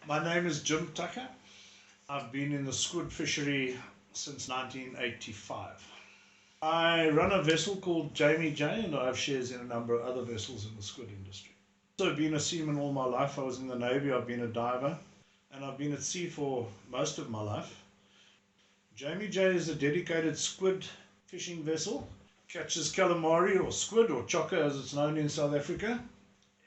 My name is Chokka. I've been in the squid fishery since 1985. I run a vessel called Jamie J, and I have shares in a number of other vessels in the squid industry. I've also been a seaman all my life. I was in the Navy, I've been a diver, and I've been at sea for most of my life. Jamie J is a dedicated squid fishing vessel. Catches calamari or squid or chokka as it's known in South Africa.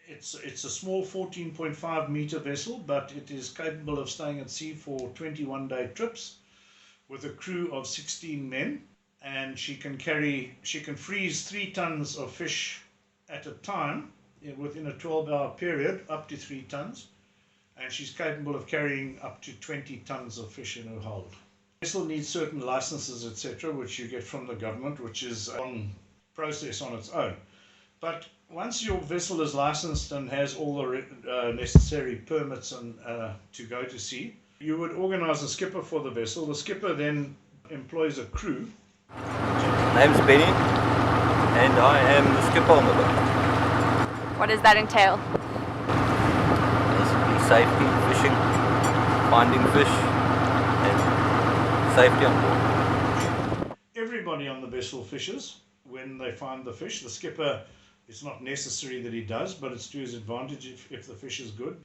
It's a small 14.5 meter vessel, but it is capable of staying at sea for 21-day trips with a crew of 16 men, and she can freeze 3 tons of fish at a time within a 12-hour period, up to 3 tons, and she's capable of carrying up to 20 tons of fish in her hold. The vessel needs certain licenses, etc., which you get from the government, which is a long process on its own. But once your vessel is licensed and has all the necessary permits and to go to sea, you would organise a skipper for the vessel. The skipper then employs a crew. Name's Benny, and I am the skipper on the boat. What does that entail? Basically safety, fishing, finding fish, and safety on board. Everybody on the vessel fishes when they find the fish. The skipper, it's not necessary that he does, but it's to his advantage if the fish is good.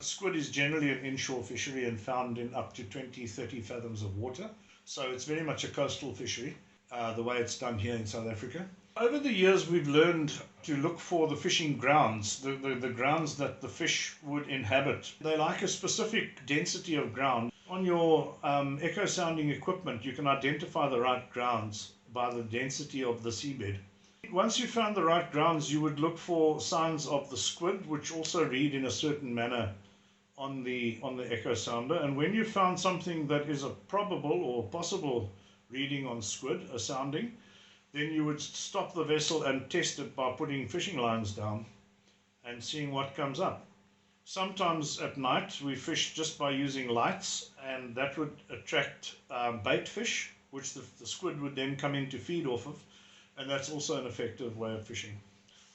Squid is generally an inshore fishery and found in up to 20-30 fathoms of water. So it's very much a coastal fishery, the way it's done here in South Africa. Over the years, we've learned to look for the fishing grounds, the grounds that the fish would inhabit. They like a specific density of ground. On your echo sounding equipment, you can identify the right grounds by the density of the seabed. Once you found the right grounds, you would look for signs of the squid, which also read in a certain manner on the echo sounder. And when you found something that is a probable or possible reading on squid, a sounding, then you would stop the vessel and test it by putting fishing lines down and seeing what comes up. Sometimes at night we fish just by using lights, and that would attract bait fish, which the squid would then come in to feed off of. And that's also an effective way of fishing.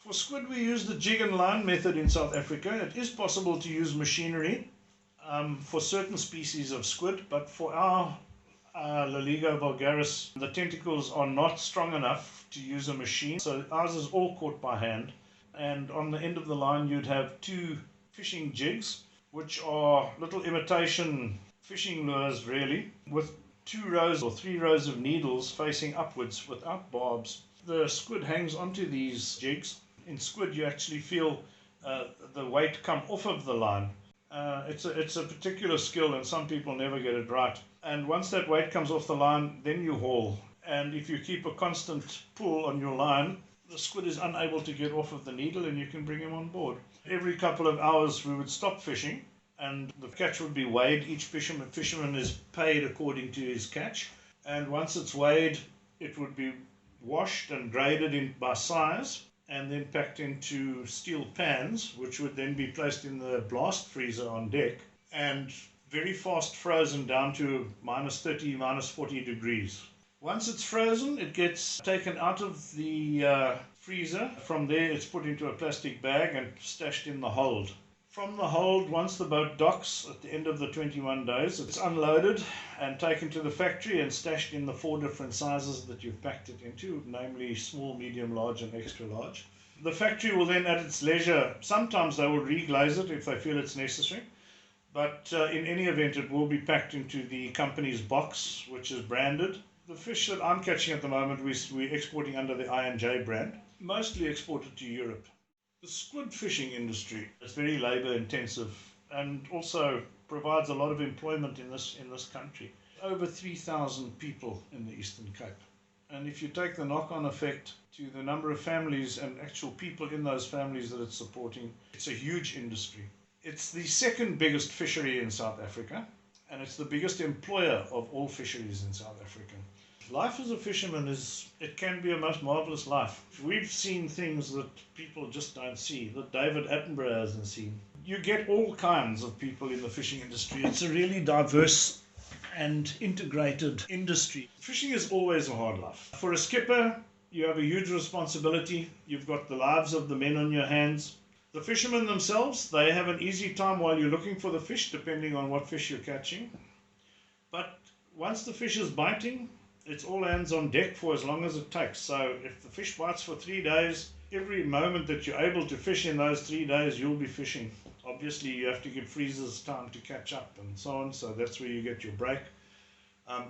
For squid, we use the jig and line method in South Africa. It is possible to use machinery for certain species of squid, but for our Loligo vulgaris, the tentacles are not strong enough to use a machine, so ours is all caught by hand. And on the end of the line, you'd have 2 fishing jigs, which are little imitation fishing lures, really, with 2 rows or 3 rows of needles facing upwards without barbs. The squid hangs onto these jigs. In squid, you actually feel the weight come off of the line. It's a particular skill, and some people never get it right. And once that weight comes off the line, then you haul. And if you keep a constant pull on your line, the squid is unable to get off of the needle, and you can bring him on board. Every couple of hours, we would stop fishing, and the catch would be weighed. Each fisherman is paid according to his catch, and once it's weighed, it would be washed and graded by size, and then packed into steel pans, which would then be placed in the blast freezer on deck, and very fast frozen down to -30, -40 degrees. Once it's frozen, it gets taken out of the freezer. From there, it's put into a plastic bag and stashed in the hold. From the hold, once the boat docks at the end of the 21 days, it's unloaded and taken to the factory and stashed in the 4 different sizes that you've packed it into, namely small, medium, large and extra large. The factory will then, at its leisure, sometimes they will reglaze it if they feel it's necessary, but in any event it will be packed into the company's box, which is branded. The fish that I'm catching at the moment, we're exporting under the I&J brand, mostly exported to Europe. The squid fishing industry is very labour intensive and also provides a lot of employment in this country. Over 3,000 people in the Eastern Cape. And if you take the knock-on effect to the number of families and actual people in those families that it's supporting, it's a huge industry. It's the second biggest fishery in South Africa, and it's the biggest employer of all fisheries in South Africa. Life as a fisherman it can be a most marvelous life. We've seen things that people just don't see, that David Attenborough hasn't seen. You get all kinds of people in the fishing industry. It's a really diverse and integrated industry. Fishing is always a hard life. For a skipper, you have a huge responsibility. You've got the lives of the men on your hands. The fishermen themselves, they have an easy time while you're looking for the fish, depending on what fish you're catching. But once the fish is biting, it's all hands on deck for as long as it takes. So if the fish bites for 3 days, every moment that you're able to fish in those 3 days, you'll be fishing. Obviously, you have to give freezers time to catch up and so on, so that's where you get your break.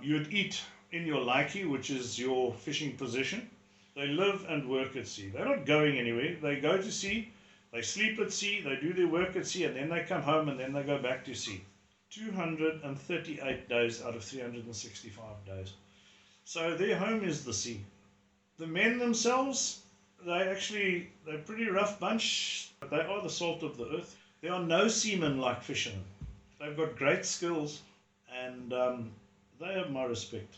You'd eat in your laikie, which is your fishing position. They live and work at sea. They're not going anywhere. They go to sea, they sleep at sea, they do their work at sea, and then they come home and then they go back to sea. 238 days out of 365 days. So their home is the sea. The men themselves, they're a pretty rough bunch. They are the salt of the earth. There are no seamen like fishermen. They've got great skills, and they have my respect.